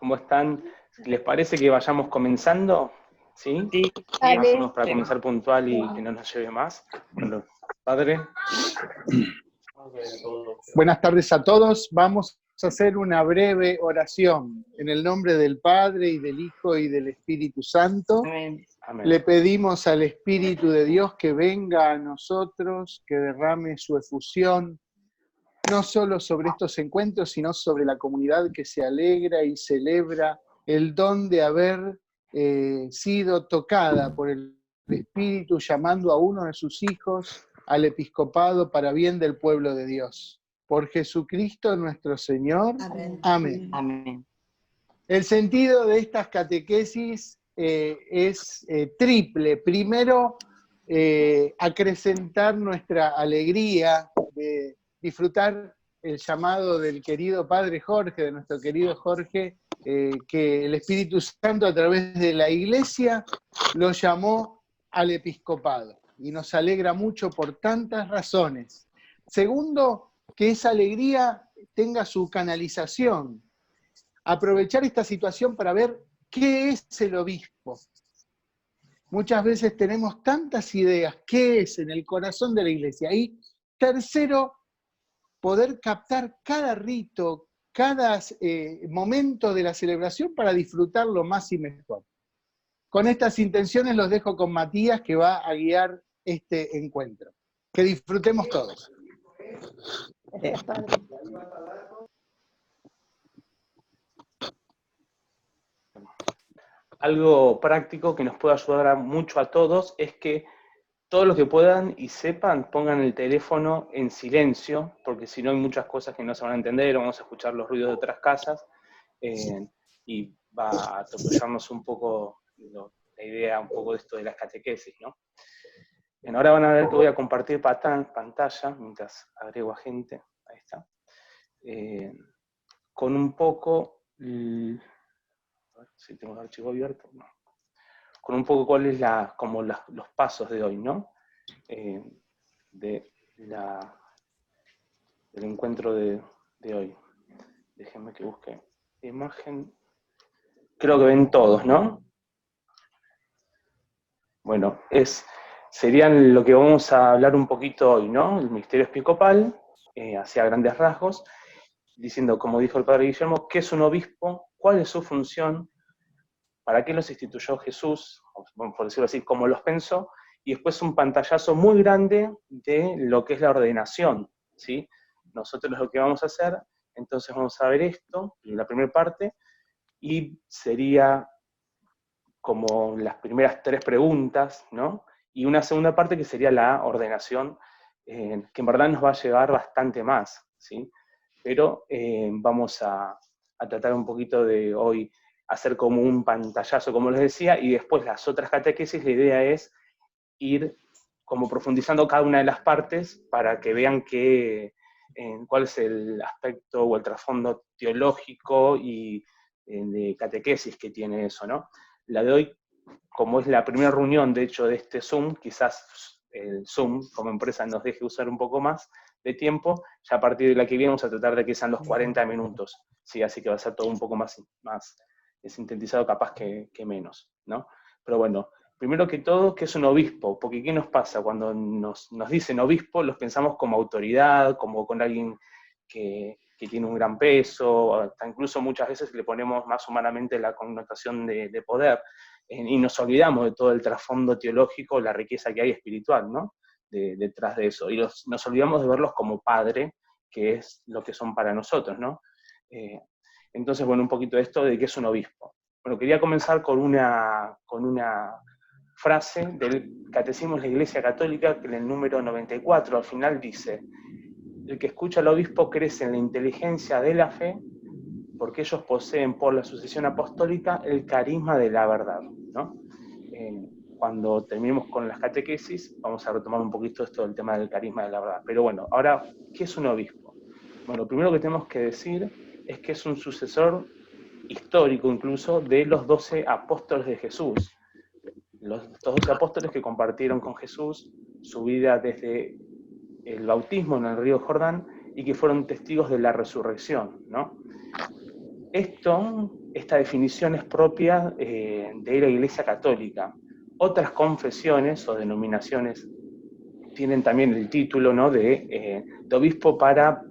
¿Cómo están? ¿Les parece que vayamos comenzando? ¿Sí? Sí. Más o menos para comenzar puntual y que no nos lleve más. Bueno, padre. Buenas tardes a todos. Vamos a hacer una breve oración. En el nombre del Padre, y del Hijo, y del Espíritu Santo. Amén. Amén. Le pedimos al Espíritu de Dios que venga a nosotros, que derrame su efusión, no solo sobre estos encuentros, sino sobre la comunidad que se alegra y celebra el don de haber sido tocada por el Espíritu, llamando a uno de sus hijos al episcopado para bien del pueblo de Dios. Por Jesucristo nuestro Señor. Amén. Amén. Amén. El sentido de estas catequesis es triple. Primero, acrecentar nuestra alegría de disfrutar el llamado del querido Padre Jorge, de nuestro querido Jorge, que el Espíritu Santo a través de la Iglesia lo llamó al episcopado. Y nos alegra mucho por tantas razones. Segundo, que esa alegría tenga su canalización. Aprovechar esta situación para ver qué es el obispo. Muchas veces tenemos tantas ideas, qué es en el corazón de la Iglesia. Y tercero, poder captar cada rito, cada momento de la celebración para disfrutarlo más y mejor. Con estas intenciones los dejo con Matías, que va a guiar este encuentro. Que disfrutemos todos. Algo práctico que nos puede ayudar mucho a todos es que todos los que puedan y sepan pongan el teléfono en silencio, porque si no hay muchas cosas que no se van a entender, o vamos a escuchar los ruidos de otras casas, y va a atropellarnos un poco la idea un poco de esto de las catequesis, ¿no? Bien, ahora van a ver que voy a compartir pantalla, mientras agrego a gente, ahí está, con un poco, a ver si tengo el archivo abierto, no. Con un poco cuáles como los pasos de hoy, ¿no? Del encuentro de hoy. Déjenme que busque imagen. Creo que ven todos, ¿no? Bueno, serían lo que vamos a hablar un poquito hoy, ¿no? El misterio episcopal, hacia grandes rasgos, diciendo, como dijo el padre Guillermo, ¿qué es un obispo? ¿Cuál es su función? ¿Para qué los instituyó Jesús? Por decirlo así, cómo los pensó. Y después un pantallazo muy grande de lo que es la ordenación, ¿sí? Nosotros lo que vamos a hacer, entonces vamos a ver esto, en la primera parte, y sería como las primeras 3 preguntas, ¿no? Y una segunda parte que sería la ordenación, que en verdad nos va a llevar bastante más, ¿sí? Pero vamos a tratar un poquito de hoy hacer como un pantallazo, como les decía, y después las otras catequesis, la idea es ir como profundizando cada una de las partes para que vean cuál es el aspecto o el trasfondo teológico y de catequesis que tiene eso, ¿no? La de hoy, como es la primera reunión, de hecho, de este Zoom, quizás el Zoom como empresa nos deje usar un poco más de tiempo, ya a partir de la que viene vamos a tratar de que sean los 40 minutos, ¿sí? Así que va a ser todo un poco más sintetizado capaz que menos, ¿no? Pero bueno, primero que todo, ¿qué es un obispo? Porque ¿qué nos pasa? Cuando nos dicen obispo, los pensamos como autoridad, como con alguien que tiene un gran peso, hasta incluso muchas veces le ponemos más humanamente la connotación de poder, y nos olvidamos de todo el trasfondo teológico, la riqueza que hay espiritual, ¿no? Detrás de eso, y nos olvidamos de verlos como padre, que es lo que son para nosotros, ¿no? Entonces, bueno, un poquito de esto de qué es un obispo. Bueno, quería comenzar con una frase del Catecismo de la Iglesia Católica, que en el número 94 al final dice: el que escucha al obispo crece en la inteligencia de la fe, porque ellos poseen por la sucesión apostólica el carisma de la verdad, ¿no? Cuando terminemos con las catequesis, vamos a retomar un poquito esto del tema del carisma de la verdad. Pero bueno, ahora, ¿qué es un obispo? Bueno, lo primero que tenemos que decir es que es un sucesor histórico incluso de los 12 apóstoles de Jesús. Estos 12 apóstoles que compartieron con Jesús su vida desde el bautismo en el río Jordán y que fueron testigos de la resurrección, ¿no? Esta definición es propia de la Iglesia Católica. Otras confesiones o denominaciones tienen también el título, ¿no?, de obispo para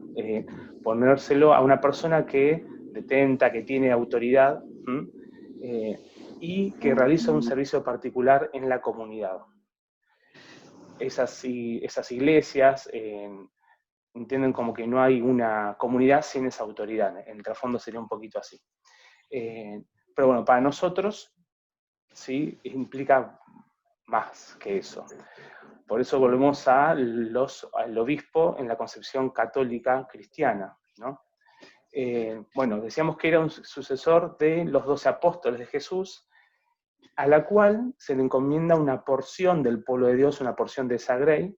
ponérselo a una persona que detenta, que tiene autoridad y que realiza un servicio particular en la comunidad. Esas iglesias entienden como que no hay una comunidad sin esa autoridad. En el trasfondo sería un poquito así. Pero bueno, para nosotros, ¿sí?, implica más que eso. Por eso volvemos al obispo en la concepción católica cristiana, ¿no? Bueno, decíamos que era un sucesor de los 12 apóstoles de Jesús, a la cual se le encomienda una porción del pueblo de Dios, una porción de esa grey,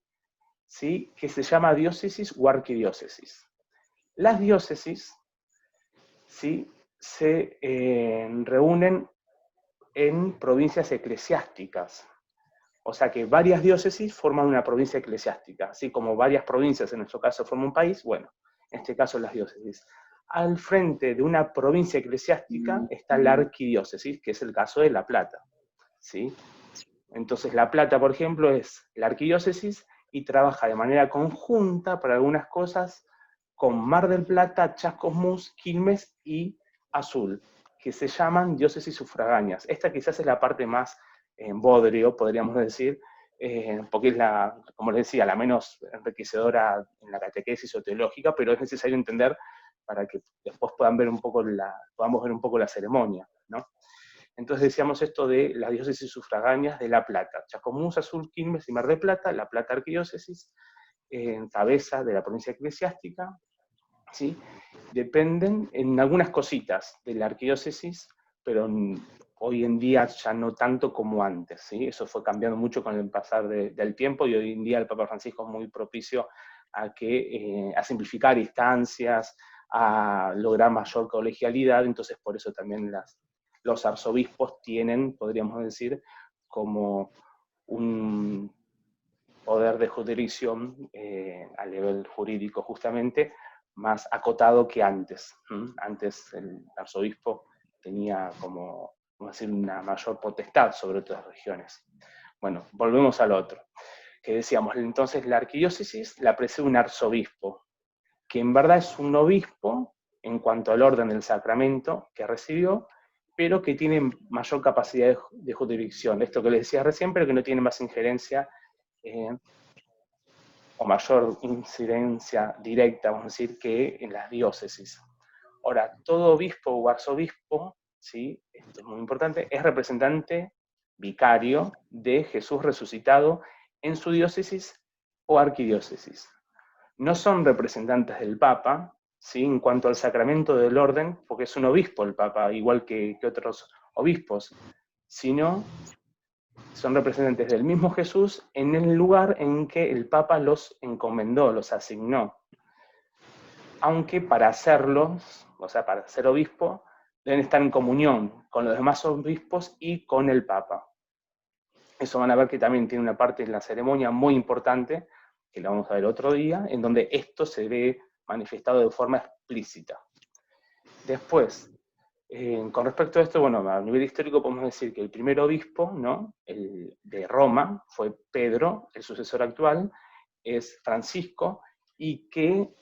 ¿sí?, que se llama diócesis o arquidiócesis. Las diócesis, ¿sí?, se reúnen en provincias eclesiásticas. O sea que varias diócesis forman una provincia eclesiástica, así como varias provincias, en nuestro caso, forman un país, bueno, en este caso las diócesis. Al frente de una provincia eclesiástica está la arquidiócesis, que es el caso de La Plata, ¿sí? Entonces La Plata, por ejemplo, es la arquidiócesis y trabaja de manera conjunta para algunas cosas con Mar del Plata, Chascomús, Quilmes y Azul, que se llaman diócesis sufragáneas. Esta quizás es la parte más bodrio, podríamos decir, porque es como les decía, la menos enriquecedora en la catequesis o teológica, pero es necesario entender para que después podamos ver un poco la ceremonia, ¿no? Entonces decíamos esto de las diócesis sufragáneas de La Plata, Chascomús, Azul, Quilmes y Mar del Plata, La Plata arquidiócesis, cabeza de la provincia eclesiástica, ¿sí? Dependen en algunas cositas de la arquidiócesis, pero hoy en día ya no tanto como antes, ¿sí? Eso fue cambiando mucho con el pasar del tiempo y hoy en día el Papa Francisco es muy propicio a simplificar instancias, a lograr mayor colegialidad, entonces por eso también los arzobispos tienen, podríamos decir, como un poder de jurisdicción a nivel jurídico justamente más acotado que antes. Antes el arzobispo tenía como, vamos a decir, una mayor potestad sobre otras regiones. Bueno, volvemos al otro, que decíamos, entonces la arquidiócesis la preside un arzobispo, que en verdad es un obispo en cuanto al orden del sacramento que recibió, pero que tiene mayor capacidad de jurisdicción. Esto que les decía recién, pero que no tiene más injerencia o mayor incidencia directa, vamos a decir, que en las diócesis. Ahora, todo obispo o arzobispo, ¿sí?, esto es muy importante, es representante vicario de Jesús resucitado en su diócesis o arquidiócesis. No son representantes del Papa, ¿sí?, en cuanto al sacramento del orden, porque es un obispo el Papa, igual que otros obispos, sino son representantes del mismo Jesús en el lugar en que el Papa los encomendó, los asignó. Aunque para hacerlos, o sea, para ser obispo, deben estar en comunión con los demás obispos y con el Papa. Eso van a ver que también tiene una parte en la ceremonia muy importante, que la vamos a ver otro día, en donde esto se ve manifestado de forma explícita. Después, con respecto a esto, bueno, a nivel histórico podemos decir que el primer obispo, ¿no?, el de Roma, fue Pedro, el sucesor actual, es Francisco, y que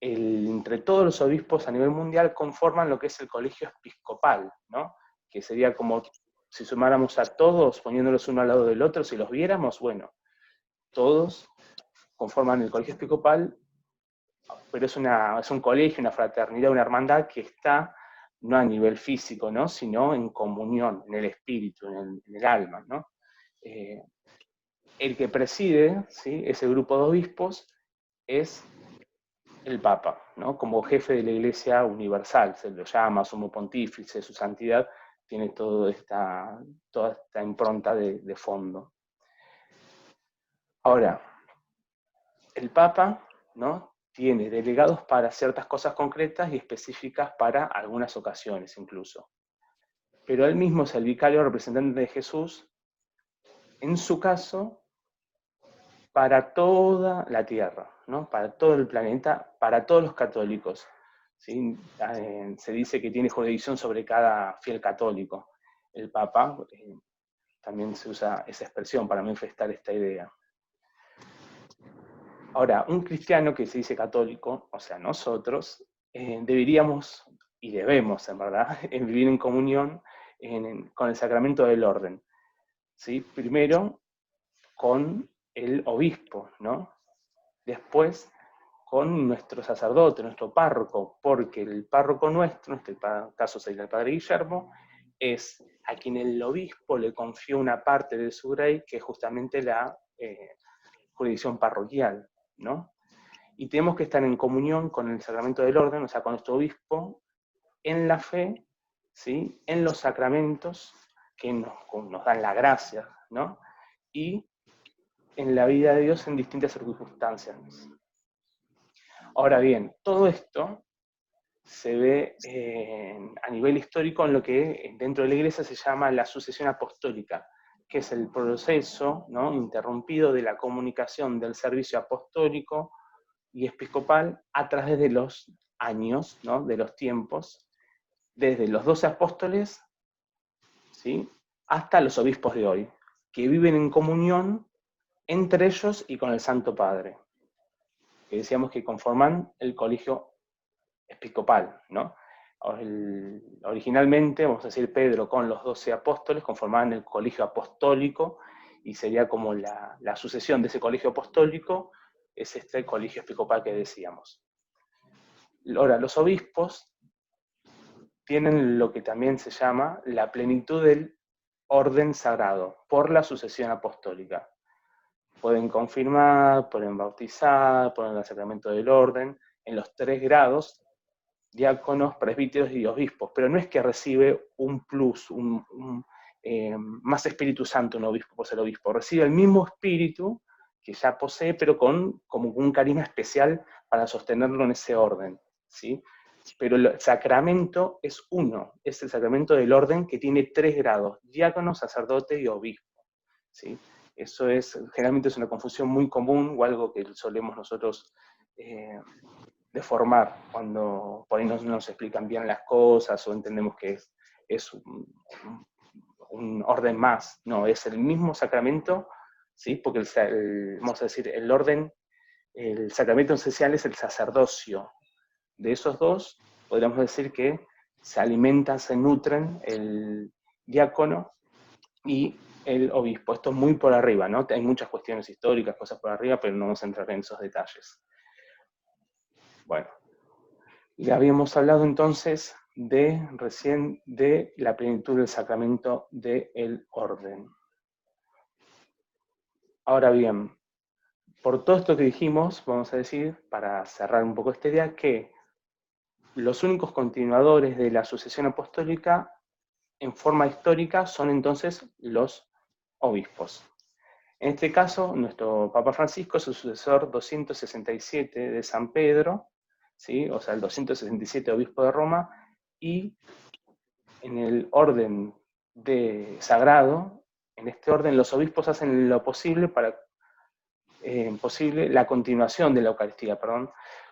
entre todos los obispos a nivel mundial conforman lo que es el colegio episcopal, ¿no?, que sería como si sumáramos a todos, poniéndolos uno al lado del otro, si los viéramos, bueno, todos conforman el colegio episcopal, pero es un colegio, una fraternidad, una hermandad que está no a nivel físico, ¿no?, sino en comunión, en el espíritu, en el alma, ¿no? El que preside, ¿sí?, ese grupo de obispos es el Papa, ¿no?, como jefe de la Iglesia Universal, se lo llama sumo pontífice, su santidad tiene toda esta impronta de fondo. Ahora, el Papa, ¿no?, tiene delegados para ciertas cosas concretas y específicas para algunas ocasiones incluso. Pero él mismo es el vicario representante de Jesús, en su caso, para toda la tierra, ¿no?, para todo el planeta, para todos los católicos. ¿sí? Se dice que tiene jurisdicción sobre cada fiel católico. El Papa, también se usa esa expresión para manifestar esta idea. Ahora, un cristiano que se dice católico, o sea, nosotros, deberíamos y debemos, en verdad, vivir en comunión con el sacramento del orden. ¿Sí? Primero, con el obispo, ¿no? Después, con nuestro sacerdote, nuestro párroco, porque el párroco nuestro, en este caso sería el padre Guillermo, es a quien el obispo le confió una parte de su grey, que es justamente la jurisdicción parroquial, ¿no? Y tenemos que estar en comunión con el sacramento del orden, o sea, con nuestro obispo, en la fe, ¿sí? En los sacramentos que nos dan la gracia, ¿no? Y en la vida de Dios en distintas circunstancias. Ahora bien, todo esto se ve a nivel histórico en lo que dentro de la Iglesia se llama la sucesión apostólica, que es el proceso, ¿no?, interrumpido de la comunicación del servicio apostólico y episcopal a través de los años, ¿no?, de los tiempos, desde los 12 apóstoles, ¿sí?, hasta los obispos de hoy, que viven en comunión entre ellos y con el Santo Padre, que decíamos que conforman el colegio episcopal, ¿no? Originalmente, vamos a decir, Pedro con los 12 apóstoles conformaban el colegio apostólico, y sería como la sucesión de ese colegio apostólico, es este colegio episcopal que decíamos. Ahora, los obispos tienen lo que también se llama la plenitud del orden sagrado, por la sucesión apostólica. Pueden confirmar, pueden bautizar, poner el sacramento del orden, en los 3 grados, diáconos, presbíteros y obispos, pero no es que recibe un plus, más Espíritu Santo un obispo por ser obispo, recibe el mismo espíritu que ya posee, pero con como un carisma especial para sostenerlo en ese orden, ¿sí? Pero el sacramento es uno, es el sacramento del orden que tiene 3 grados, diácono, sacerdote y obispo, ¿sí? Eso generalmente es una confusión muy común, o algo que solemos nosotros deformar cuando por ahí no nos explican bien las cosas, o entendemos que es un orden más. No, es el mismo sacramento, ¿sí? Porque vamos a decir, el orden, el sacramento esencial es el sacerdocio. De esos dos, podríamos decir que se alimentan, se nutren el diácono y el obispo. Esto es muy por arriba, ¿no? Hay muchas cuestiones históricas, cosas por arriba, pero no vamos a entrar en esos detalles. Bueno, ya habíamos hablado entonces recién de la plenitud del sacramento del orden. Ahora bien, por todo esto que dijimos, vamos a decir, para cerrar un poco esta idea, que los únicos continuadores de la sucesión apostólica en forma histórica son entonces los obispos. En este caso, nuestro Papa Francisco es el sucesor 267 de San Pedro, ¿sí? O sea, el 267 obispo de Roma, y en el orden sagrado, en este orden los obispos hacen lo posible para la continuación de la Eucaristía,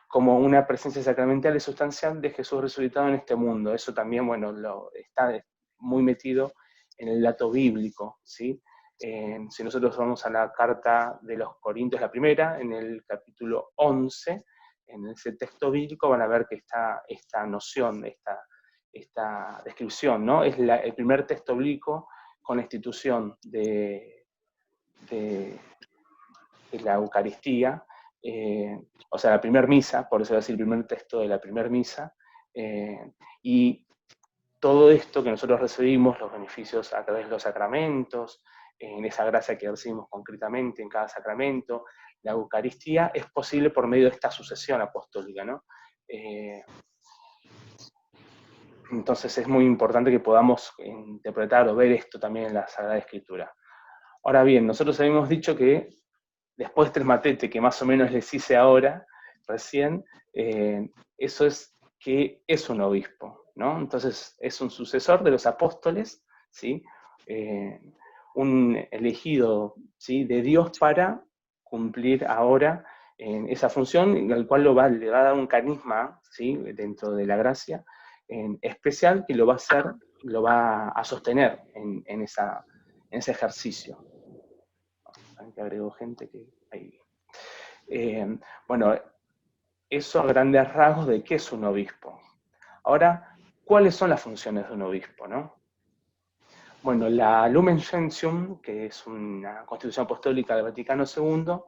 como una presencia sacramental y sustancial de Jesús resucitado en este mundo. Eso también, bueno, está muy metido en el dato bíblico, ¿sí? Si nosotros vamos a la carta de los Corintios, la primera, en el capítulo 11, en ese texto bíblico van a ver que está esta noción, esta descripción, ¿no? Es el primer texto bíblico con la institución de la Eucaristía, o sea, la primera misa, por eso voy a decir el primer texto de la primera misa, y todo esto que nosotros recibimos, los beneficios a través de los sacramentos, en esa gracia que recibimos concretamente en cada sacramento, la Eucaristía, es posible por medio de esta sucesión apostólica, ¿no? Entonces es muy importante que podamos interpretar o ver esto también en la Sagrada Escritura. Ahora bien, nosotros habíamos dicho que después del matete, que más o menos les hice ahora, recién, eso es que es un obispo, ¿no? Entonces es un sucesor de los apóstoles, ¿sí? Un elegido, ¿sí?, de Dios para cumplir ahora en esa función, al cual le va a dar un carisma, ¿sí?, dentro de la gracia, especial, que lo va a hacer, lo va a sostener en ese ejercicio. Aquí agrego gente que ahí. Bueno, eso a grandes rasgos de qué es un obispo. Ahora, ¿cuáles son las funciones de un obispo, no? Bueno, la Lumen Gentium, que es una constitución apostólica del Vaticano II,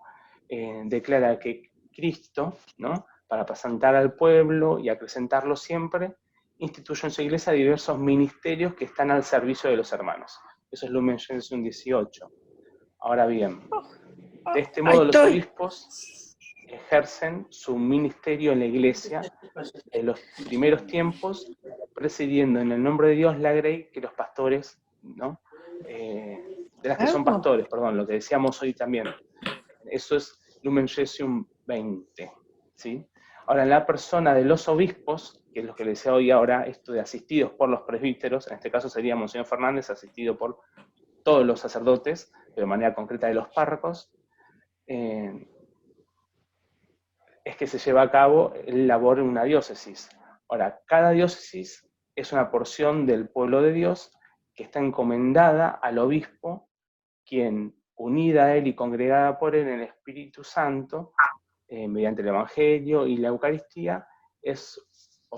declara que Cristo, ¿no?, para presentar al pueblo y acrecentarlo siempre, instituye en su iglesia diversos ministerios que están al servicio de los hermanos. Eso es Lumen Gentium 18. Ahora bien, de este modo los obispos ejercen su ministerio en la iglesia en los primeros tiempos, presidiendo en el nombre de Dios la grey que los pastores, ¿no?, de las que son pastores, perdón, lo que decíamos hoy también. Eso es Lumen Gentium 20, ¿sí? Ahora, en la persona de los obispos, que es lo que les decía hoy ahora, esto de asistidos por los presbíteros, en este caso sería Monseñor Fernández, asistido por todos los sacerdotes, pero de manera concreta de los párrocos, es que se lleva a cabo el labor en una diócesis. Ahora, cada diócesis es una porción del pueblo de Dios que está encomendada al obispo, quien, unida a él y congregada por él en el Espíritu Santo, mediante el Evangelio y la Eucaristía,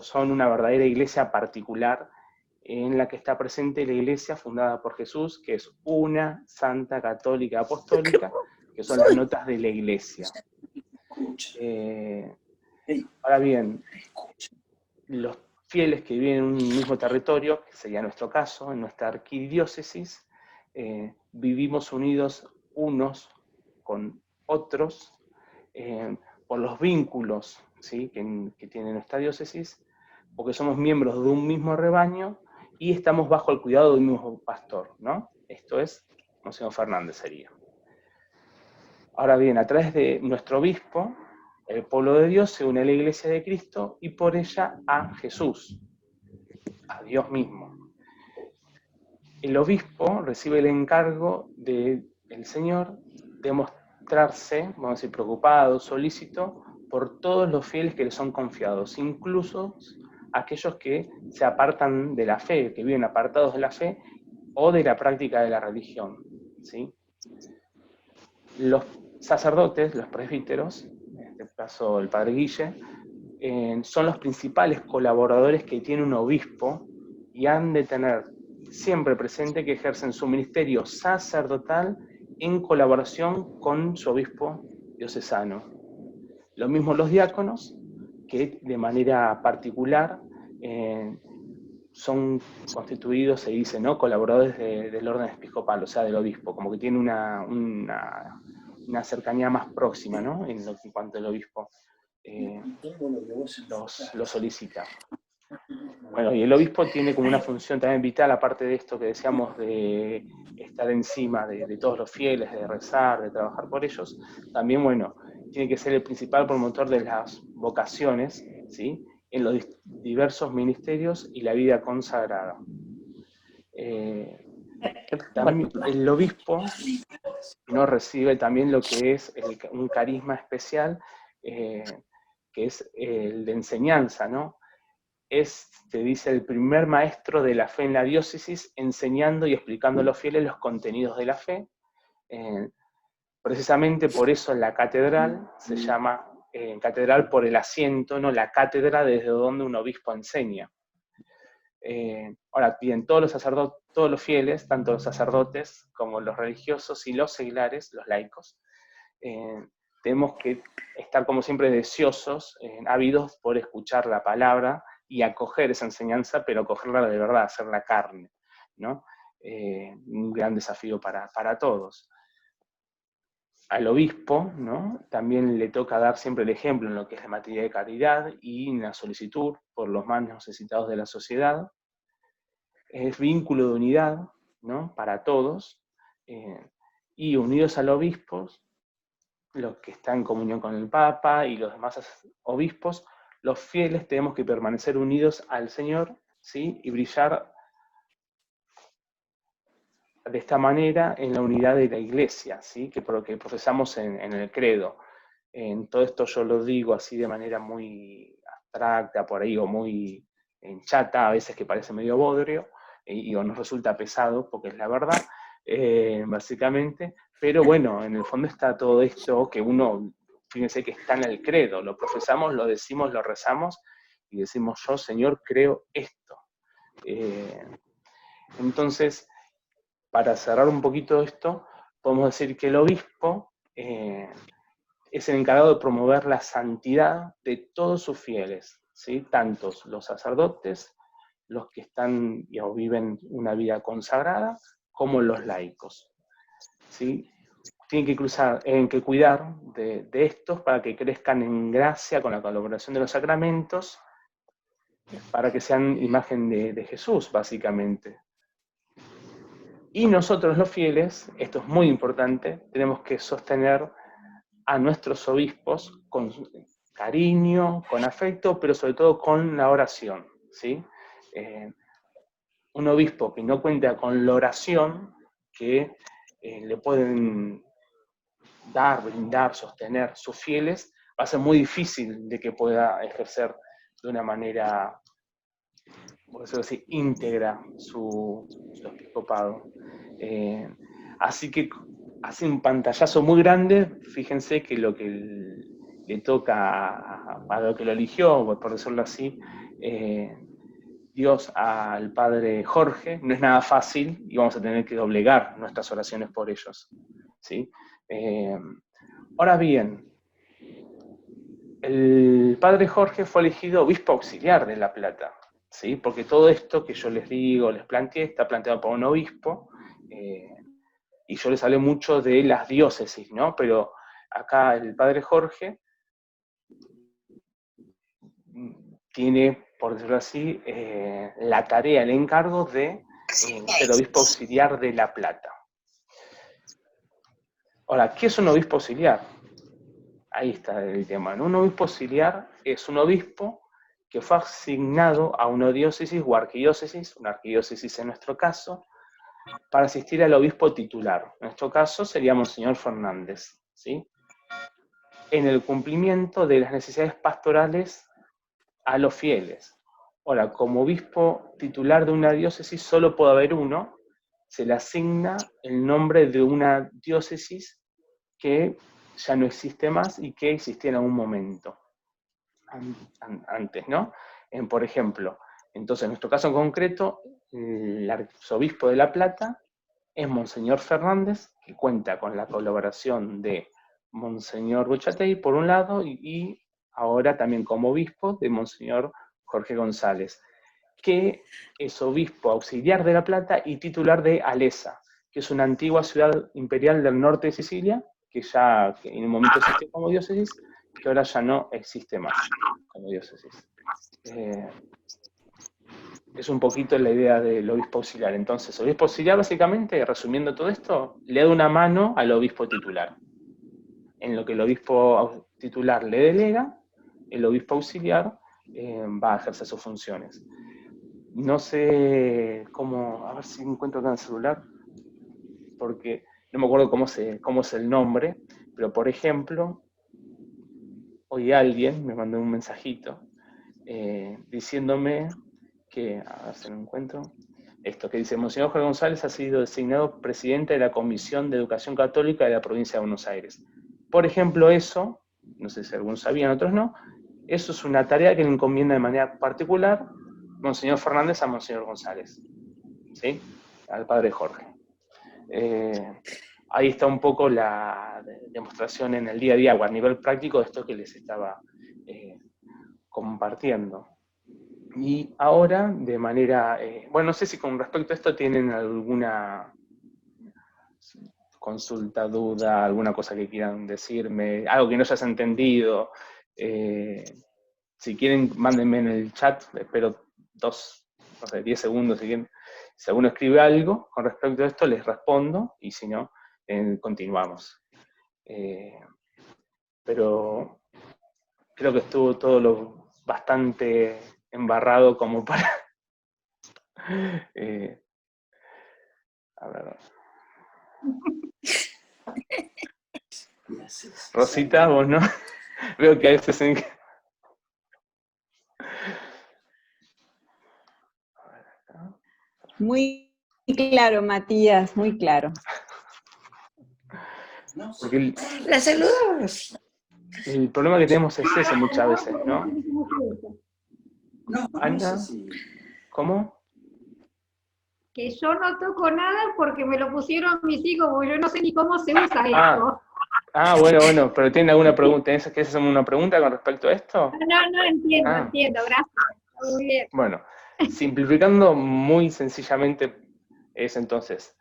son una verdadera iglesia particular en la que está presente la iglesia fundada por Jesús, que es una, santa, católica, apostólica, que son las notas de la iglesia. Ahora bien, los fieles que viven en un mismo territorio, que sería nuestro caso, en nuestra arquidiócesis, vivimos unidos unos con otros por los vínculos, ¿sí?, que tiene nuestra diócesis, porque somos miembros de un mismo rebaño y estamos bajo el cuidado de un mismo pastor, ¿no? Esto es Monseñor Fernández sería. Ahora bien, a través de nuestro obispo, el pueblo de Dios se une a la iglesia de Cristo y por ella a Jesús, a Dios mismo. El obispo recibe el encargo del Señor de mostrarse, vamos a decir, preocupado, solícito por todos los fieles que le son confiados, incluso aquellos que se apartan de la fe, que viven apartados de la fe o de la práctica de la religión, ¿sí? Los sacerdotes, los presbíteros, en este caso el padre Guille, son los principales colaboradores que tiene un obispo y han de tener siempre presente que ejercen su ministerio sacerdotal en colaboración con su obispo diocesano. Lo mismo los diáconos, que de manera particular son constituidos, se dice, ¿no?, colaboradores del orden episcopal, o sea, del obispo, como que tiene una cercanía más próxima, ¿no?, en cuanto al obispo lo solicita. Bueno, y el obispo tiene como una función también vital, aparte de esto que decíamos de estar encima de todos los fieles, de rezar, de trabajar por ellos, también, bueno, tiene que ser el principal promotor de las vocaciones, ¿sí?, en los diversos ministerios y la vida consagrada. También el obispo no recibe también lo que es un carisma especial, que es el de enseñanza, ¿no? Te dice, el primer maestro de la fe en la diócesis, enseñando y explicando a los fieles los contenidos de la fe. Precisamente por eso la catedral se llama catedral por el asiento, ¿no?, la cátedra desde donde un obispo enseña. Ahora bien, todos los sacerdotes, todos los fieles, tanto los sacerdotes como los religiosos y los seglares, los laicos, tenemos que estar como siempre deseosos, ávidos por escuchar la palabra y acoger esa enseñanza, pero acogerla de verdad, hacerla carne, ¿no? Un gran desafío para todos. Al obispo, ¿no?, también le toca dar siempre el ejemplo en lo que es la materia de caridad y en la solicitud por los más necesitados de la sociedad. Es vínculo de unidad, ¿no?, para todos, y unidos al obispo, los que están en comunión con el Papa y los demás obispos, los fieles tenemos que permanecer unidos al Señor, ¿sí?, y brillar de esta manera en la unidad de la Iglesia, ¿sí?, que profesamos en el credo. En todo esto yo lo digo así de manera muy abstracta por ahí, o muy chata, a veces que parece medio bodrio, o nos resulta pesado, porque es la verdad, básicamente. Pero bueno, en el fondo está todo esto que uno, fíjense que está en el credo, lo profesamos, lo decimos, lo rezamos, y decimos yo, Señor, creo esto. Entonces, para cerrar un poquito esto, podemos decir que el obispo es el encargado de promover la santidad de todos sus fieles, ¿sí? Tantos los sacerdotes, los que están o viven una vida consagrada, como los laicos, ¿sí? Tienen que cuidar de estos para que crezcan en gracia con la colaboración de los sacramentos, para que sean imagen de Jesús, básicamente. Y nosotros los fieles, esto es muy importante, tenemos que sostener a nuestros obispos con cariño, con afecto, pero sobre todo con la oración, ¿sí? Un obispo que no cuenta con la oración, que le pueden dar, brindar, sostener sus fieles, va a ser muy difícil de que pueda ejercer de una manera, por decirlo así, íntegra su episcopado. Así que hace un pantallazo muy grande, fíjense que lo que le toca a lo que lo eligió, por decirlo así, Dios al padre Jorge, no es nada fácil y vamos a tener que doblegar nuestras oraciones por ellos, ¿sí? Ahora bien, el padre Jorge fue elegido obispo auxiliar de La Plata, ¿sí? Porque todo esto que yo les digo, les planteé, está planteado por un obispo, y yo les hablé mucho de las diócesis, ¿no? Pero acá el padre Jorge tiene, por decirlo así, la tarea, el encargo de ser obispo auxiliar de La Plata. Ahora, ¿qué es un obispo auxiliar? Ahí está el tema, ¿no? Un obispo auxiliar es un obispo que fue asignado a una diócesis o arquidiócesis, una arquidiócesis en nuestro caso, para asistir al obispo titular. En nuestro caso sería Monseñor Fernández, ¿sí? En el cumplimiento de las necesidades pastorales a los fieles. Ahora, como obispo titular de una diócesis solo puede haber uno, se le asigna el nombre de una diócesis que ya no existe más y que existía en algún momento antes, ¿no? Por ejemplo, entonces en nuestro caso en concreto, el arzobispo de La Plata es Monseñor Fernández, que cuenta con la colaboración de Monseñor Buchatey, por un lado, y ahora también como obispo de Monseñor Jorge González, que es obispo auxiliar de La Plata y titular de Alesa, que es una antigua ciudad imperial del norte de Sicilia, que en un momento existió como diócesis, que ahora ya no existe más como diócesis. Es un poquito la idea del obispo auxiliar. Entonces, el obispo auxiliar, básicamente, resumiendo todo esto, le da una mano al obispo titular. En lo que el obispo titular le delega, el obispo auxiliar va a ejercer sus funciones. No sé cómo, a ver si encuentro acá en el celular, porque no me acuerdo cómo es el nombre, pero por ejemplo, hoy alguien me mandó un mensajito diciéndome que, a ver si lo encuentro, esto que dice: Monseñor Jorge González ha sido designado presidente de la Comisión de Educación Católica de la provincia de Buenos Aires. Por ejemplo, eso, no sé si algunos sabían, otros no, eso es una tarea que le encomienda de manera particular Monseñor Fernández a Monseñor González, ¿sí? Al padre Jorge. Ahí está un poco la demostración en el día a día o a nivel práctico de esto que les estaba compartiendo. Y ahora, de manera, bueno, no sé si con respecto a esto tienen alguna consulta, duda, alguna cosa que quieran decirme, algo que no hayas entendido. Si quieren, mándenme en el chat, espero 10 segundos, si alguno escribe algo con respecto a esto, les respondo, y si no, continuamos. Pero creo que estuvo todo lo bastante embarrado como para... a ver. Rosita, vos no. Veo que a veces Muy claro, Matías, muy claro. Porque La saludamos. el problema que tenemos es ese muchas veces, ¿no? No, Ana, ¿cómo? Que yo no toco nada porque me lo pusieron mis hijos, porque yo no sé ni cómo se usa esto. Bueno, pero ¿tienen alguna pregunta? ¿Quieres hacerme una pregunta con respecto a esto? No, entiendo, gracias. Muy bien. Bueno, simplificando muy sencillamente es entonces,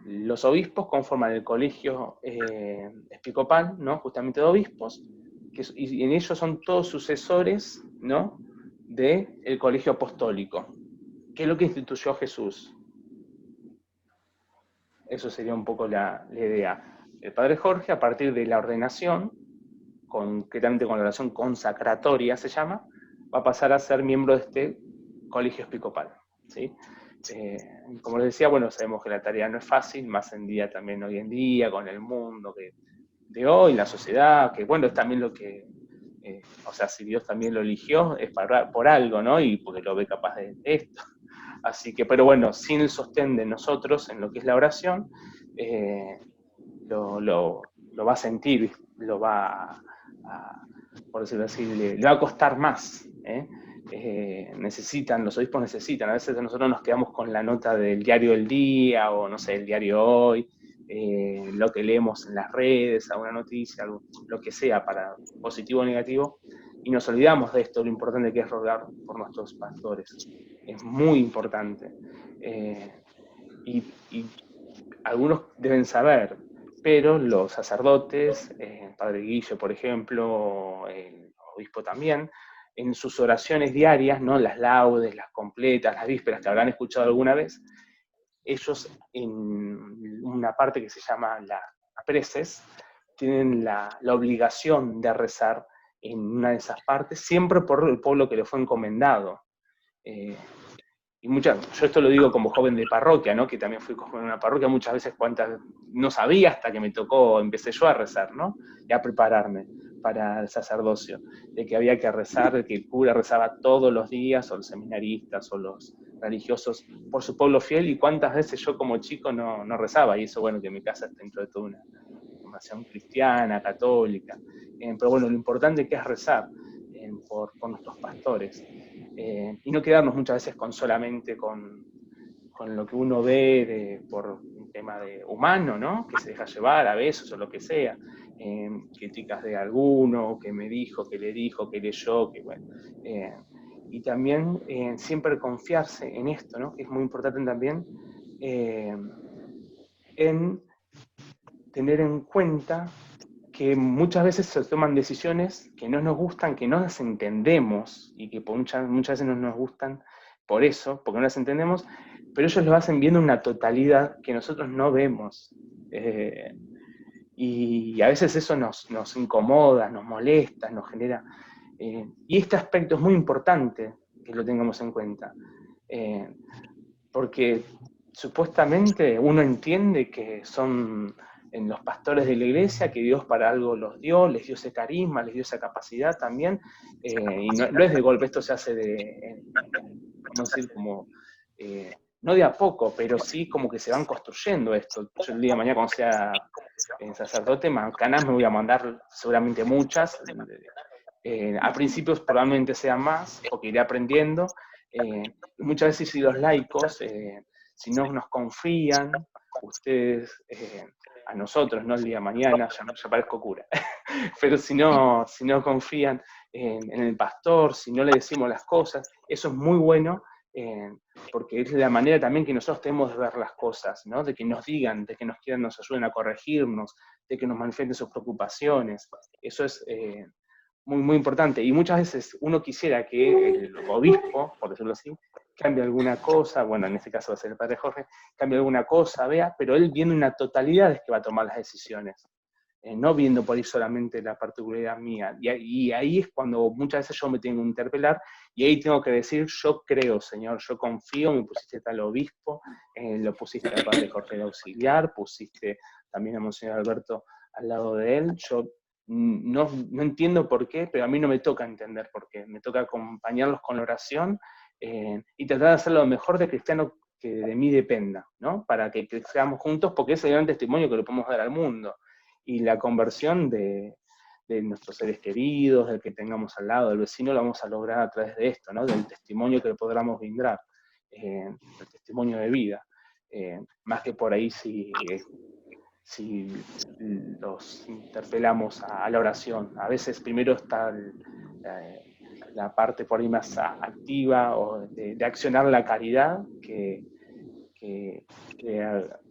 los obispos conforman el colegio episcopal, ¿no? Justamente de obispos, y en ellos son todos sucesores, ¿no? Del colegio apostólico, que es lo que instituyó Jesús. Eso sería un poco la idea. El padre Jorge, a partir de la ordenación, concretamente con la oración consacratoria se llama, va a pasar a ser miembro de este colegio episcopal, ¿sí? Como les decía, bueno, sabemos que la tarea no es fácil, más también hoy en día, con el mundo de hoy, la sociedad, que bueno, es también lo que, o sea, si Dios también lo eligió, es por algo, ¿no? Y porque lo ve capaz de esto. Así que, pero bueno, sin el sostén de nosotros en lo que es la oración, lo va a sentir, lo va a, por decirlo así, le va a costar más, los obispos necesitan, a veces nosotros nos quedamos con la nota del diario del día, o no sé, el diario hoy, lo que leemos en las redes, alguna noticia, lo que sea, para positivo o negativo, y nos olvidamos de esto, lo importante que es rogar por nuestros pastores. Es muy importante. Y algunos deben saber, pero los sacerdotes, el padre Guillo, por ejemplo, el obispo también, en sus oraciones diarias, ¿no? Las laudes, las completas, las vísperas que habrán escuchado alguna vez, ellos en una parte que se llama las preces, tienen la obligación de rezar en una de esas partes, siempre por el pueblo que le fue encomendado. Yo esto lo digo como joven de parroquia, ¿no? Que también fui joven en una parroquia, muchas veces no sabía hasta que me tocó, empecé yo a rezar, ¿no? Y a prepararme para el sacerdocio, de que había que rezar, de que el cura rezaba todos los días, o los seminaristas, o los religiosos, por su pueblo fiel, y cuántas veces yo como chico no rezaba, y eso, bueno, que mi casa está dentro de toda una formación cristiana, católica, pero bueno, lo importante que es rezar por nuestros pastores, y no quedarnos muchas veces solamente con lo que uno ve por un tema humano, ¿no? Que se deja llevar a besos o lo que sea, críticas de alguno, que me dijo, que le dijo, que leyó, que bueno. Y también siempre confiarse en esto, ¿no? Que es muy importante también, en tener en cuenta que muchas veces se toman decisiones que no nos gustan, que no las entendemos, y que muchas veces no nos gustan por eso, porque no las entendemos, pero ellos lo hacen viendo una totalidad que nosotros no vemos. Y a veces eso nos incomoda, nos molesta, nos genera... y este aspecto es muy importante que lo tengamos en cuenta, porque supuestamente uno entiende que son en los pastores de la iglesia, que Dios para algo los dio, les dio ese carisma, les dio esa capacidad también, y no es de golpe, esto se hace vamos a decir, no de a poco, pero sí como que se van construyendo esto. Yo el día de mañana, cuando sea sacerdote, canas me voy a mandar seguramente muchas, a principios probablemente sean más, porque iré aprendiendo. Muchas veces si los laicos, si no nos confían, ustedes a nosotros, no el día de mañana, ya parezco cura, pero si no confían en el pastor, si no le decimos las cosas, eso es muy bueno, porque es la manera también que nosotros tenemos de ver las cosas, ¿no? De que nos digan, de que nos quieran, nos ayuden a corregirnos, de que nos manifiesten sus preocupaciones. Eso es muy, muy importante. Y muchas veces uno quisiera que el obispo, por decirlo así, cambie alguna cosa, bueno, en este caso va a ser el padre Jorge, cambie alguna cosa, vea, pero él viene una totalidad es que va a tomar las decisiones, no viendo por ahí solamente la particularidad mía. Y ahí es cuando muchas veces yo me tengo que interpelar, y ahí tengo que decir, yo creo, Señor, yo confío, me pusiste tal obispo, lo pusiste al padre Jorge de auxiliar, pusiste también a Monseñor Alberto al lado de él. Yo no entiendo por qué, pero a mí no me toca entender por qué. Me toca acompañarlos con la oración y tratar de hacer lo mejor de cristiano que de mí dependa, ¿no? Para que crezcamos juntos, porque ese es el gran testimonio que le podemos dar al mundo. Y la conversión de nuestros seres queridos, del que tengamos al lado, del vecino, lo vamos a lograr a través de esto, ¿no? Del testimonio que le podamos brindar, el testimonio de vida. Más que por ahí si los interpelamos a la oración. A veces primero está la parte por ahí más activa o de accionar la caridad que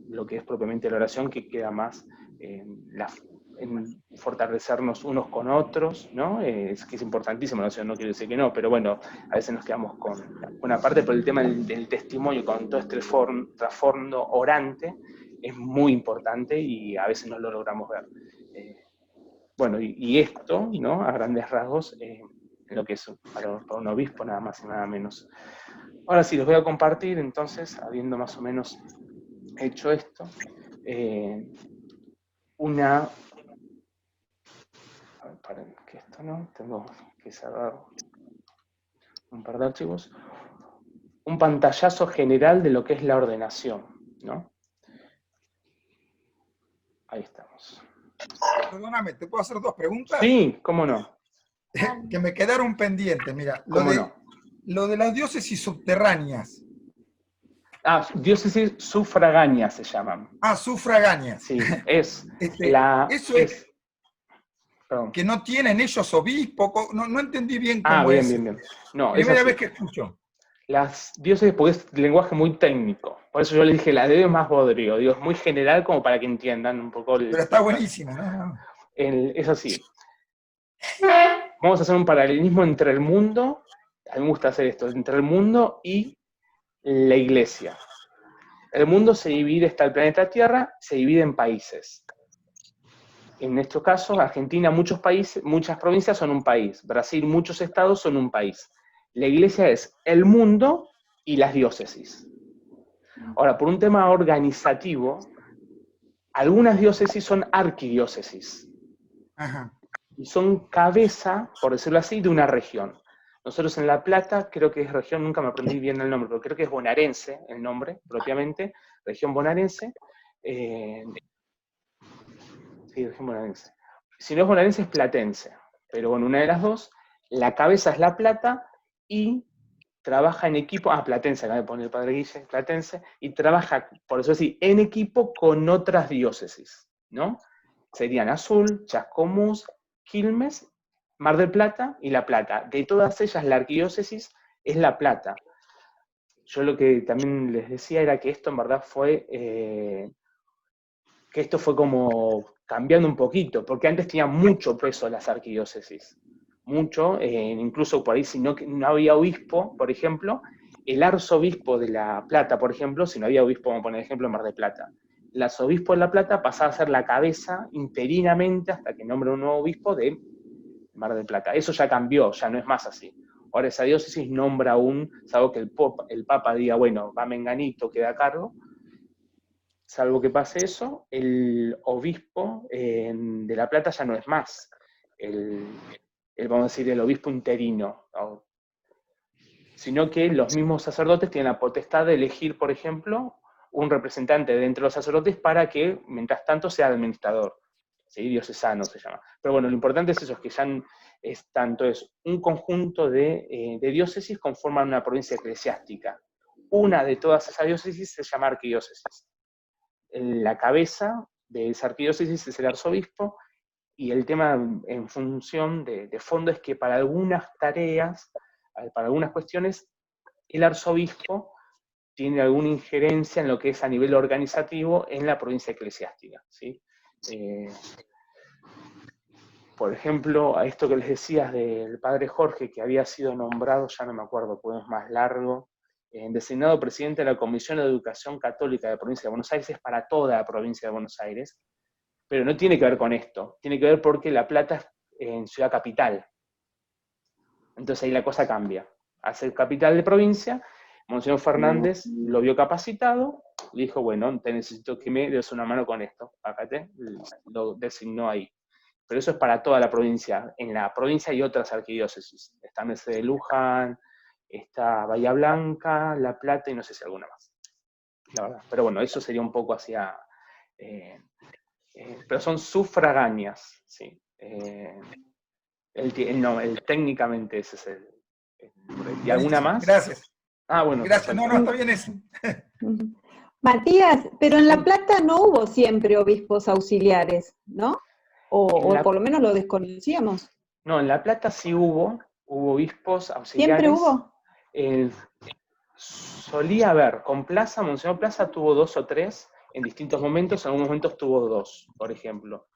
lo que es propiamente la oración, que queda más en fortalecernos unos con otros, ¿no? Es que es importantísimo la oración, no quiero decir que no, pero bueno, a veces nos quedamos con una parte, pero el tema del testimonio, con todo este trasfondo orante, es muy importante y a veces no lo logramos ver. Bueno, y esto, ¿no? A grandes rasgos, lo que es para un obispo, nada más y nada menos. Ahora sí, les voy a compartir, entonces, habiendo más o menos hecho esto, paren, que esto no, tengo que cerrar un par de archivos. Un pantallazo general de lo que es la ordenación, ¿no? Ahí estamos. Perdóname, ¿te puedo hacer 2 preguntas? Sí, cómo no. Que me quedaron pendientes, mira. ¿Cómo no? Lo de las diócesis subterráneas. Diócesis sufragáneas se llaman. Sufragáneas. Sí, es eso es perdón. que no tienen ellos obispo, no entendí bien cómo bien, es. bien. No, Primera vez que escucho. Las diócesis, porque es lenguaje muy técnico, por eso yo le dije, la de es más bodrio, digo, es muy general como para que entiendan un poco. Pero está buenísimo, ¿no? Es así. Vamos a hacer un paralelismo entre el mundo, a mí me gusta hacer esto, entre el mundo y la iglesia. El mundo se divide, está el planeta Tierra, se divide en países. En nuestro caso, Argentina, muchos países, muchas provincias son un país. Brasil, muchos estados son un país. La iglesia es el mundo y las diócesis. Ahora, por un tema organizativo, algunas diócesis son arquidiócesis. Ajá. Y son cabeza, por decirlo así, de una región. Nosotros en La Plata, creo que es región, nunca me aprendí bien el nombre, pero creo que es bonaerense el nombre, propiamente, región bonaerense. Sí, región bonaerense. Si no es bonaerense, es platense. Pero bueno, una de las dos, la cabeza es La Plata y trabaja en equipo, platense, acá me pone el padre Guille, platense, y trabaja, por eso sí, en equipo con otras diócesis, ¿no? Serían Azul, Chascomús, Quilmes, Mar del Plata y La Plata. De todas ellas, la arquidiócesis es La Plata. Yo lo que también les decía era que esto en verdad fue, como cambiando un poquito, porque antes tenía mucho peso las arquidiócesis. Mucho, incluso por ahí si no había obispo, por ejemplo, el arzobispo de La Plata, por ejemplo, si no había obispo, vamos a poner ejemplo en Mar del Plata, el arzobispo de La Plata pasaba a ser la cabeza interinamente hasta que nombre un nuevo obispo de Mar del Plata. Eso ya cambió, ya no es más así. Ahora esa diócesis nombra salvo que el Papa diga, bueno, va Menganito, queda a cargo, salvo que pase eso, el obispo de La Plata ya no es más vamos a decir, el obispo interino, ¿no? Sino que los mismos sacerdotes tienen la potestad de elegir, por ejemplo, un representante de entre los sacerdotes para que, mientras tanto, sea administrador. ¿Sí? Diocesano se llama. Pero bueno, lo importante es eso, es que ya es un conjunto de diócesis conforman una provincia eclesiástica. Una de todas esas diócesis se llama arquidiócesis. La cabeza de esa arquidiócesis es el arzobispo, y el tema en función de fondo es que para algunas tareas, para algunas cuestiones, el arzobispo tiene alguna injerencia en lo que es a nivel organizativo en la provincia eclesiástica, ¿sí? Por ejemplo, a esto que les decías del padre Jorge, que había sido nombrado, ya no me acuerdo, pues es más largo, designado presidente de la Comisión de Educación Católica de la provincia de Buenos Aires, es para toda la provincia de Buenos Aires, pero no tiene que ver con esto, tiene que ver porque La Plata es en ciudad capital. Entonces ahí la cosa cambia. Al ser capital de provincia, Monseñor Fernández lo vio capacitado, le dijo, bueno, te necesito que me des una mano con esto, págate, lo designó ahí. Pero eso es para toda la provincia. En la provincia hay otras arquidiócesis. Está Merced de Luján, está Bahía Blanca, La Plata y no sé si alguna más. La verdad. Pero bueno, eso sería un poco hacia... pero son sufragáneas, ¿sí? Técnicamente ese es ¿y alguna más? Gracias. Ah, bueno. Gracias. No, está bien eso. Matías, pero en La Plata no hubo siempre obispos auxiliares, ¿no? O por lo menos lo desconocíamos. No, en La Plata sí hubo obispos auxiliares. ¿Siempre hubo? Solía haber, con Plaza, Monseñor Plaza tuvo 2 o 3, en distintos momentos, en algunos momentos tuvo 2, por ejemplo.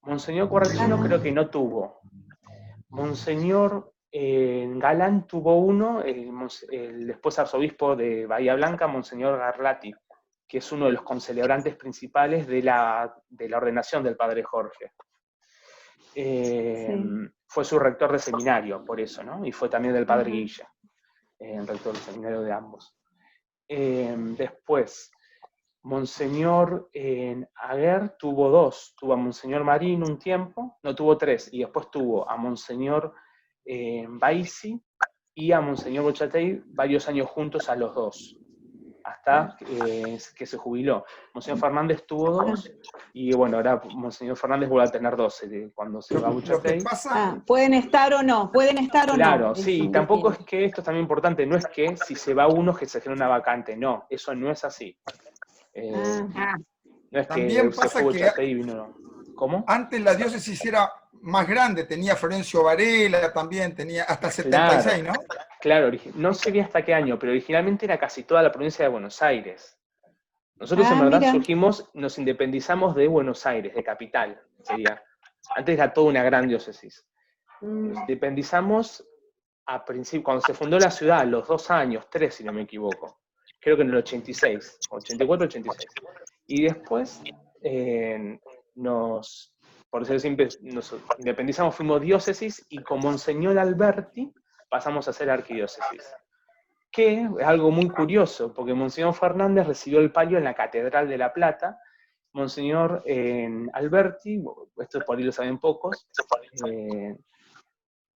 Monseñor Correcchino creo que no tuvo. Monseñor Galán tuvo 1, el después arzobispo de Bahía Blanca, Monseñor Garlati, que es uno de los concelebrantes principales de la ordenación del padre Jorge. Fue su rector de seminario, por eso, ¿no? Y fue también del padre Guille, rector del seminario de ambos. Después, Monseñor Aguer tuvo 2, tuvo a Monseñor Marín un tiempo, no, tuvo 3, y después tuvo a Monseñor Baisi y a Monseñor Bochatey varios años juntos a los 2, hasta que se jubiló. Monseñor Fernández tuvo 2, y bueno, ahora Monseñor Fernández vuelve a tener 2, cuando se va a Bochatey. Pueden estar o no, Claro, sí, y tampoco es que, esto es también importante, no es que si se va uno que se genera una vacante, no, eso no es así. No es también que pasa se fue Bochatey y vino. ¿Cómo? Antes la diócesis era más grande, tenía Florencio Varela también, tenía hasta 76, claro, ¿no? Claro, no sé bien hasta qué año, pero originalmente era casi toda la provincia de Buenos Aires. Nosotros en verdad surgimos, nos independizamos de Buenos Aires, de capital, sería. Antes era toda una gran diócesis. Nos independizamos a principio, cuando se fundó la ciudad, a los 2 años, 3 si no me equivoco. Creo que en el 86, 84, 86. Y después por eso siempre nos independizamos, fuimos diócesis, y con Monseñor Alberti pasamos a ser arquidiócesis. Que es algo muy curioso, porque Monseñor Fernández recibió el palio en la Catedral de La Plata, Monseñor Alberti, esto por ahí lo saben pocos,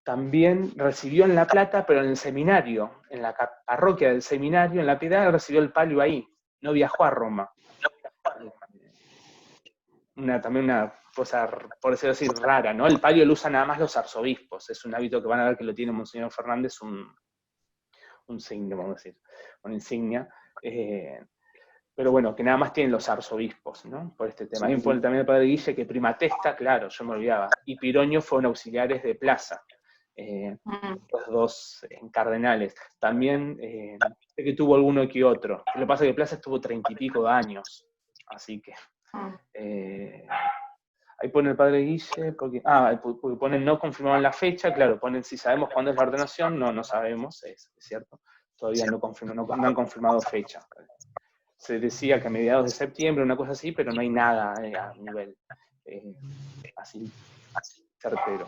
también recibió en La Plata, pero en el seminario, en la parroquia del seminario, en La Piedad, recibió el palio ahí, no viajó a Roma. También una cosa, por decirlo así, rara, ¿no? El palio lo usan nada más los arzobispos, es un hábito que van a ver que lo tiene Monseñor Fernández, un signo, vamos a decir, una insignia, pero bueno, que nada más tienen los arzobispos, ¿no? Por este tema. Ahí fue también el padre Guille, que Primatesta, claro, yo me olvidaba, y Piroño fueron auxiliares de Plaza, los 2 cardenales. También sé que tuvo alguno que otro, lo que pasa es que Plaza estuvo 30 y pico de años, así que... ahí pone el padre Guille, porque ponen no confirmaron la fecha, claro, ponen si sabemos cuándo es la ordenación, no sabemos, es cierto, todavía no han confirmado fecha. Se decía que a mediados de septiembre, una cosa así, pero no hay nada a nivel así certero.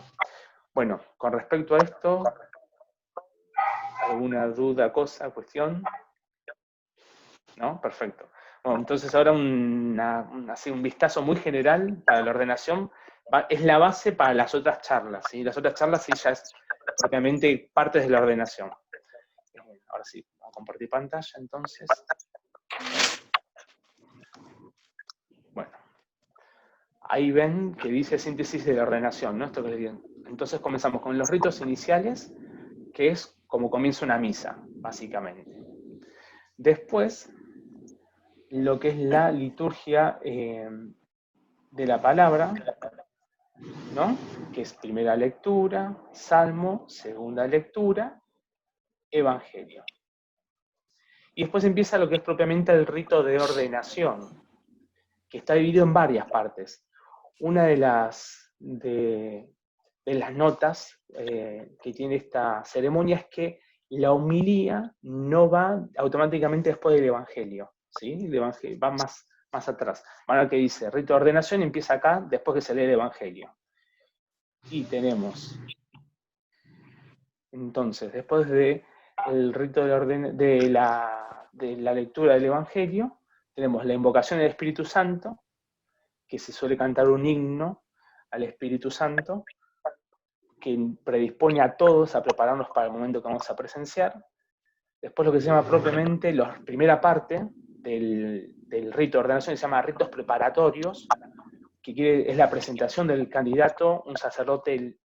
Bueno, con respecto a esto, ¿alguna duda, cuestión? ¿No? Perfecto. Bueno, entonces ahora un vistazo muy general para la ordenación, es la base para las otras charlas, ¿sí? Las otras charlas sí ya es propiamente partes de la ordenación. Ahora sí, vamos a compartir pantalla entonces. Bueno, ahí ven que dice síntesis de la ordenación, ¿no? Esto que les digo. Entonces comenzamos con los ritos iniciales, que es como comienza una misa, básicamente. Después, lo que es la liturgia de la palabra, ¿no? Que es primera lectura, salmo, segunda lectura, evangelio. Y después empieza lo que es propiamente el rito de ordenación, que está dividido en varias partes. Una de las notas que tiene esta ceremonia es que la homilía no va automáticamente después del evangelio, ¿sí? El evangelio va más atrás. Van a ver que dice, rito de ordenación empieza acá, después que se lee el evangelio. Y tenemos, entonces, después de el rito de la lectura del Evangelio, tenemos la invocación del Espíritu Santo, que se suele cantar un himno al Espíritu Santo, que predispone a todos a prepararnos para el momento que vamos a presenciar. Después lo que se llama propiamente la primera parte del rito de ordenación, se llama ritos preparatorios, que es la presentación del candidato, un sacerdote,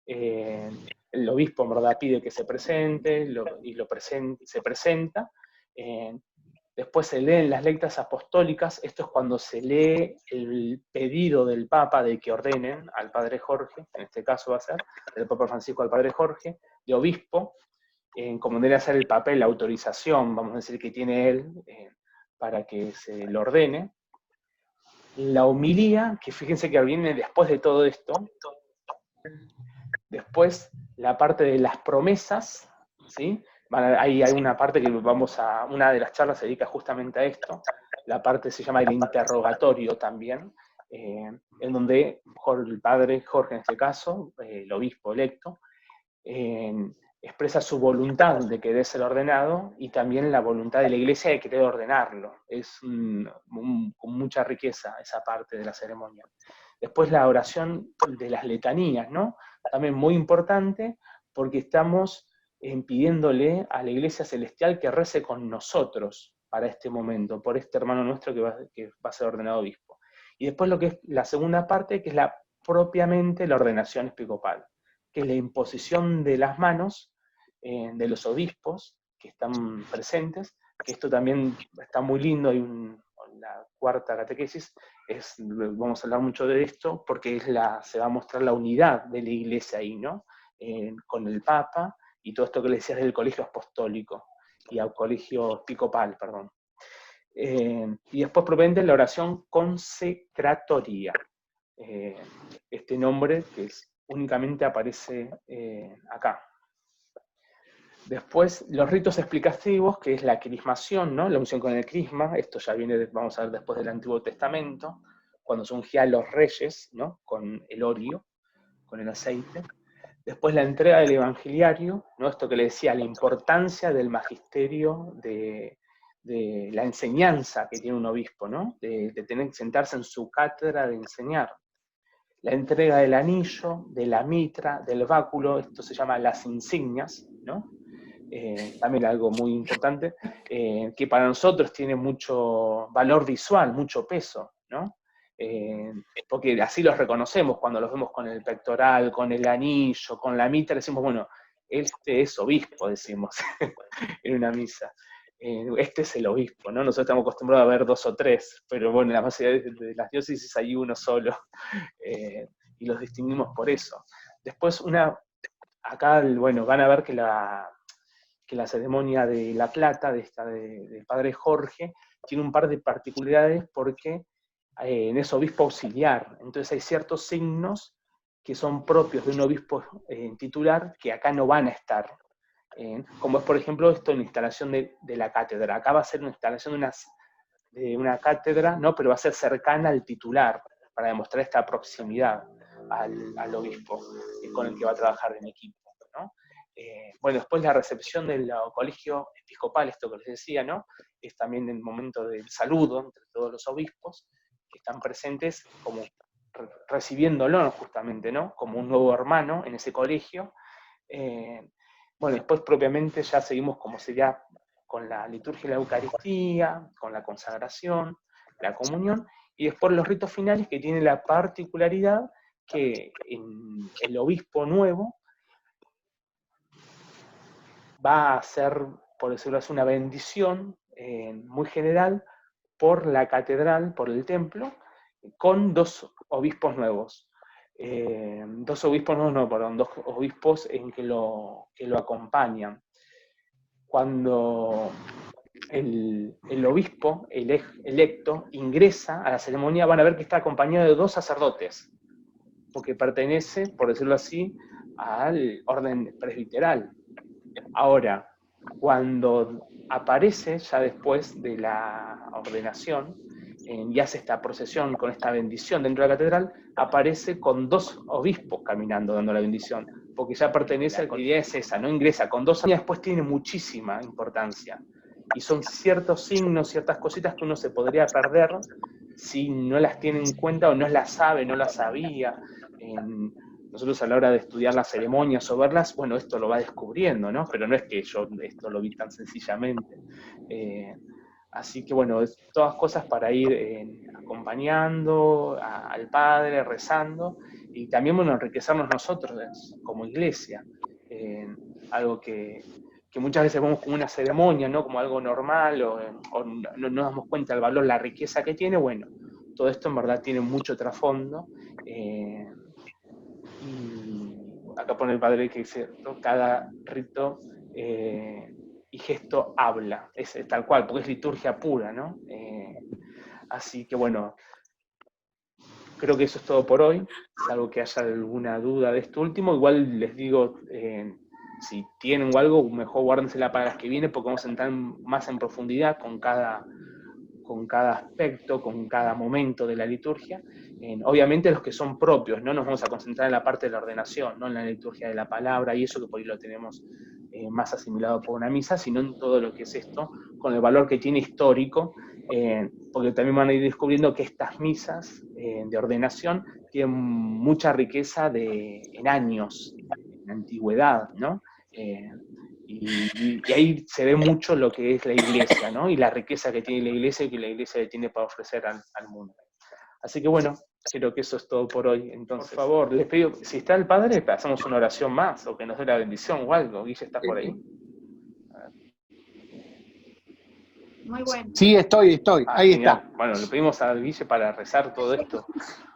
el obispo en verdad pide que se presente, se presenta. Después se leen las lectas apostólicas, esto es cuando se lee el pedido del Papa de que ordenen al Padre Jorge, en este caso va a ser del Papa Francisco al Padre Jorge, de obispo, como debería ser el papel, la autorización, vamos a decir, que tiene él para que se lo ordene. La homilía, que fíjense que viene después de todo esto. Después la parte de las promesas, ¿sí? Hay una parte que una de las charlas se dedica justamente a esto. La parte se llama el interrogatorio también, en donde el padre Jorge, en este caso, el obispo electo, expresa su voluntad de querer ser ordenado y también la voluntad de la iglesia de querer ordenarlo. Es con mucha riqueza esa parte de la ceremonia. Después la oración de las letanías, ¿no? También muy importante porque estamos pidiéndole a la iglesia celestial que rece con nosotros para este momento, por este hermano nuestro que va a ser ordenado obispo. Y después lo que es la segunda parte, que es propiamente la ordenación episcopal, que es la imposición de las manos de los obispos que están presentes, que esto también está muy lindo, la cuarta catequesis, vamos a hablar mucho de esto, porque se va a mostrar la unidad de la iglesia ahí, ¿no? Con el Papa, y todo esto que le decías del colegio apostólico, y al colegio episcopal, perdón. Y después propiamente la oración consecratoria, este nombre que únicamente aparece acá. Después, los ritos explicativos, que es la crismación, ¿no? La unción con el crisma, esto ya viene, vamos a ver, después del Antiguo Testamento, cuando se ungía a los reyes, ¿no? Con el óleo, con el aceite. Después la entrega del evangeliario, ¿no? Esto que le decía, la importancia del magisterio, de la enseñanza que tiene un obispo, ¿no? De tener que sentarse en su cátedra de enseñar. La entrega del anillo, de la mitra, del báculo, esto se llama las insignias, ¿no? También algo muy importante, que para nosotros tiene mucho valor visual, mucho peso, ¿no? Porque así los reconocemos cuando los vemos con el pectoral, con el anillo, con la mitra, decimos, bueno, este es obispo, decimos, en una misa. Este es el obispo, ¿no? Nosotros estamos acostumbrados a ver 2 o 3, pero bueno, en la mayoría de las diócesis hay uno solo, y los distinguimos por eso. Después, acá, bueno, van a ver que la ceremonia de la plata, del padre Jorge, tiene un par de particularidades porque es obispo auxiliar, entonces hay ciertos signos que son propios de un obispo titular que acá no van a estar. Como es, por ejemplo, esto en la instalación de la cátedra. Acá va a ser una instalación de una cátedra, ¿no? Pero va a ser cercana al titular, para demostrar esta proximidad al obispo con el que va a trabajar en equipo, ¿no? Bueno, después la recepción del colegio episcopal, esto que les decía, ¿no? Es también el momento del saludo entre todos los obispos que están presentes, como recibiéndolo justamente, ¿no? Como un nuevo hermano en ese colegio. Bueno, después propiamente ya seguimos como sería con la liturgia de la Eucaristía, con la consagración, la comunión, y después los ritos finales que tienen la particularidad que el obispo nuevo va a hacer, por decirlo así, una bendición muy general por la catedral, por el templo, con 2 obispos nuevos. 2 obispos nuevos, no, perdón, 2 obispos que lo acompañan. Cuando el obispo electo ingresa a la ceremonia, van a ver que está acompañado de 2 sacerdotes, porque pertenece, por decirlo así, al orden presbiteral. Ahora, cuando aparece ya después de la ordenación, y hace esta procesión con esta bendición dentro de la catedral, aparece con 2 obispos caminando dando la bendición, porque ya pertenece, la idea es esa, no ingresa. Con 2 años después tiene muchísima importancia. Y son ciertos signos, ciertas cositas que uno se podría perder si no las tiene en cuenta o no las sabe, no las sabía. Nosotros a la hora de estudiar las ceremonias o verlas, bueno, esto lo va descubriendo, ¿no? Pero no es que yo esto lo vi tan sencillamente. Así que bueno, todas cosas para ir acompañando al Padre, rezando, y también, bueno, enriquecernos nosotros como iglesia. Algo que muchas veces vemos como una ceremonia, ¿no? Como algo normal, o no nos damos cuenta del valor, la riqueza que tiene. Bueno, todo esto en verdad tiene mucho trasfondo. Y acá pone el Padre que dice, cada rito y gesto habla, es tal cual, porque es liturgia pura, ¿no? Así que bueno, creo que eso es todo por hoy, salvo que haya alguna duda de esto último. Igual les digo, si tienen algo, mejor guárdensela para las que vienen, porque vamos a entrar más en profundidad con cada aspecto, con cada momento de la liturgia. Obviamente los que son propios, no nos vamos a concentrar en la parte de la ordenación, no en la liturgia de la palabra y eso, que por ahí lo tenemos más asimilado por una misa, sino en todo lo que es esto, con el valor que tiene histórico, porque también van a ir descubriendo que estas misas de ordenación tienen mucha riqueza en años, en antigüedad, ¿no? Y ahí se ve mucho lo que es la iglesia, ¿no? Y la riqueza que tiene la iglesia y que la iglesia le tiene para ofrecer al mundo. Así que bueno, creo que eso es todo por hoy. Entonces, por favor, les pido, si está el Padre, hacemos una oración más, o que nos dé la bendición o algo. Guille, ¿estás por ahí? Muy bueno. Sí, estoy, ahí genial. está. Bueno, le pedimos a Guille para rezar todo esto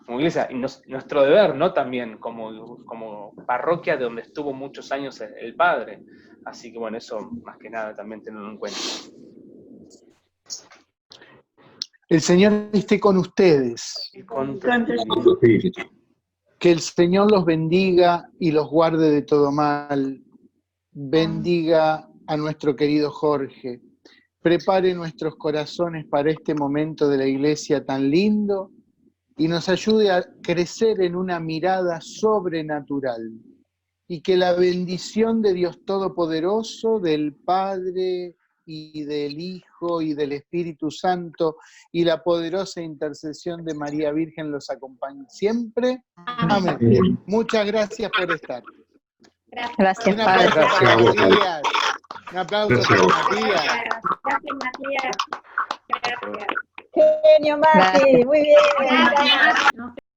como iglesia, y nuestro deber, ¿no? También como parroquia de donde estuvo muchos años el Padre. Así que bueno, eso más que nada también tenerlo en cuenta. El Señor esté con ustedes. Y con tu espíritu. Que el Señor los bendiga y los guarde de todo mal. Bendiga a nuestro querido Jorge. Prepare nuestros corazones para este momento de la iglesia tan lindo y nos ayude a crecer en una mirada sobrenatural. Y que la bendición de Dios Todopoderoso, del Padre y del Hijo y del Espíritu Santo y la poderosa intercesión de María Virgen los acompañe siempre. Amén. Muchas gracias por estar. Gracias, Un Padre. aplauso para Matías. Un aplauso para Matías. Gracias, Matías. Gracias. Genio, Mati, muy bien. Gracias. No sé.